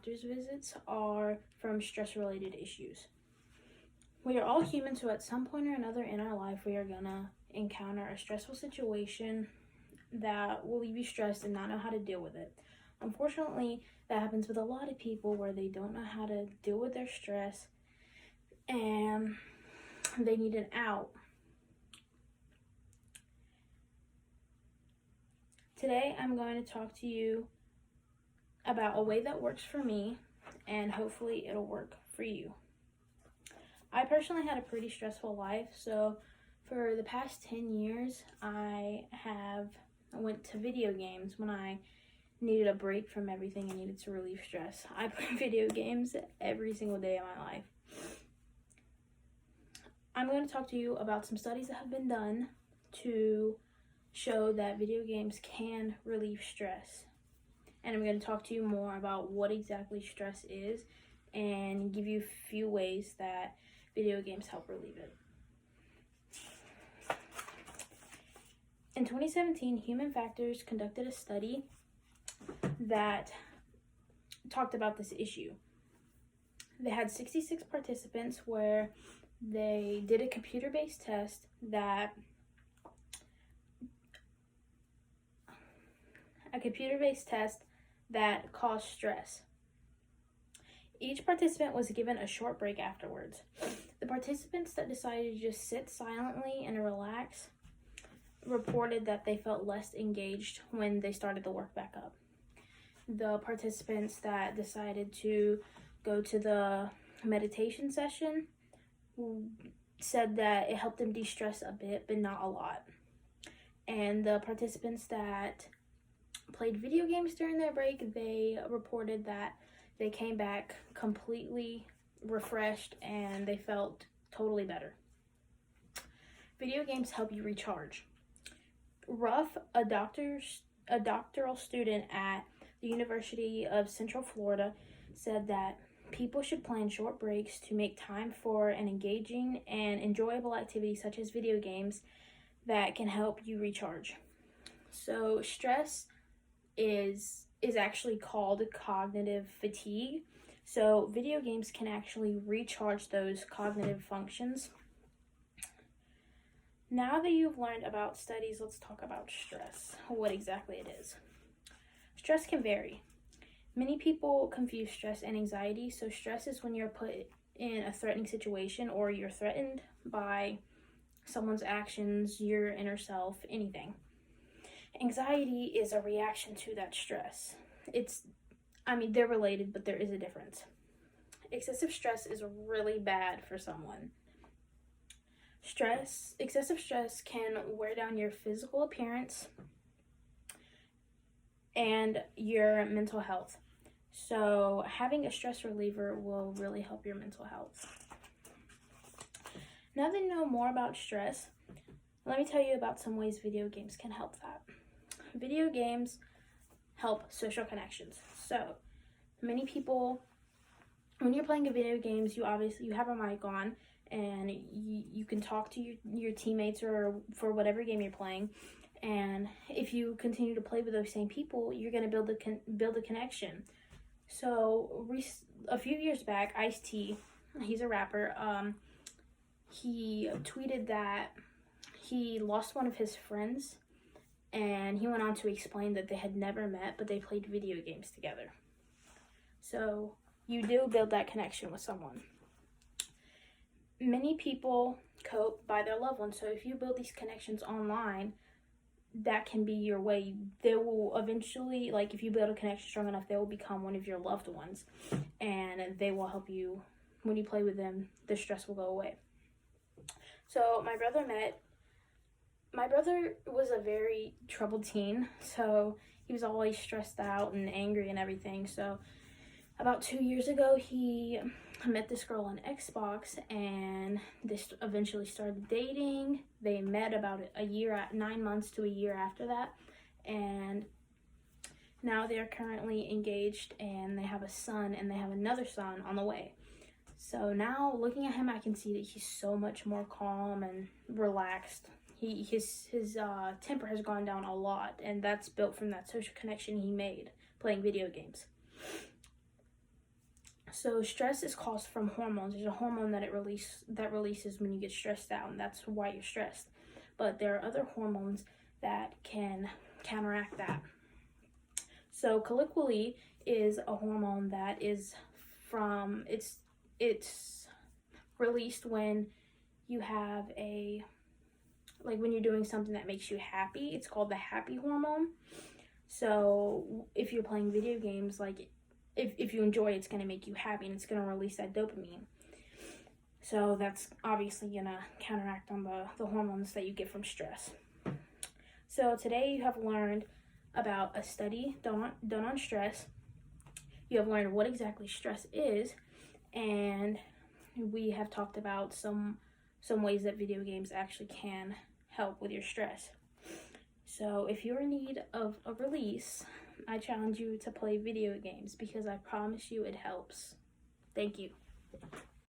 doctor's visits are from stress-related issues. We are all human, so at some point or another in our life, we are gonna encounter a stressful situation that will leave you stressed and not know how to deal with it. Unfortunately, that happens with a lot of people where they don't know how to deal with their stress and they need an out. Today, I'm going to talk to you about a way that works for me, and hopefully it'll work for you. I personally had a pretty stressful life, so for the past 10 years, I went to video games when I needed a break from everything and needed to relieve stress. I play video games every single day of my life. I'm going to talk to you about some studies that have been done to show that video games can relieve stress. And I'm going to talk to you more about what exactly stress is and give you a few ways that video games help relieve it. In 2017, Human Factors conducted a study that talked about this issue. They had 66 participants where they did a computer-based test that caused stress. Each participant was given a short break afterwards. The participants that decided to just sit silently and relax reported that they felt less engaged when they started the work back up. The participants that decided to go to the meditation session said that it helped them de-stress a bit, but not a lot. And the participants that played video games during their break, they reported that they came back completely refreshed and they felt totally better. Video games help you recharge. Ruff, a doctoral student at the University of Central Florida, said that people should plan short breaks to make time for an engaging and enjoyable activity such as video games that can help you recharge. So stress is actually called cognitive fatigue. So video games can actually recharge those cognitive functions. Now that you've learned about studies, let's talk about stress, what exactly it is. Stress can vary. Many people confuse stress and anxiety. So stress is when you're put in a threatening situation or you're threatened by someone's actions, your inner self, anything. Anxiety is a reaction to that stress. They're related, but there is a difference. Excessive stress is really bad for someone. Excessive stress can wear down your physical appearance and your mental health. So having a stress reliever will really help your mental health. Now that you know more about stress, let me tell you about some ways video games can help that. Video games help social connections. So many people, when you're playing video games, you have a mic on and you can talk to your teammates or for whatever game you're playing. And if you continue to play with those same people, you're going to build a connection. So a few years back, Ice-T, he's a rapper, he tweeted that he lost one of his friends, and he went on to explain that they had never met, but they played video games together. So you do build that connection with someone. Many people cope by their loved ones. So if you build these connections online, that can be your way. They will eventually, if you build a connection strong enough, they will become one of your loved ones, and they will help you. When you play with them, the stress will go away. So my brother was a very troubled teen, so he was always stressed out and angry and everything. So about 2 years ago, he met this girl on Xbox, and they eventually started dating. They met about 9 months to a year after that, and now they're currently engaged, and they have a son, and they have another son on the way. So now, looking at him, I can see that he's so much more calm and relaxed. His temper has gone down a lot, and that's built from that social connection he made playing video games. So stress is caused from hormones. There's a hormone that releases when you get stressed out, and that's why you're stressed. But there are other hormones that can counteract that. So colloquially is a hormone that is from it's released when you have when you're doing something that makes you happy. It's called the happy hormone. So if you're playing video games, like if you enjoy it, it's going to make you happy and it's going to release that dopamine. So that's obviously going to counteract on the hormones that you get from stress. So today you have learned about a study done on stress. You have learned what exactly stress is, and we have talked about some ways that video games actually can help with your stress. So if you're in need of a release, I challenge you to play video games because I promise you it helps. Thank you.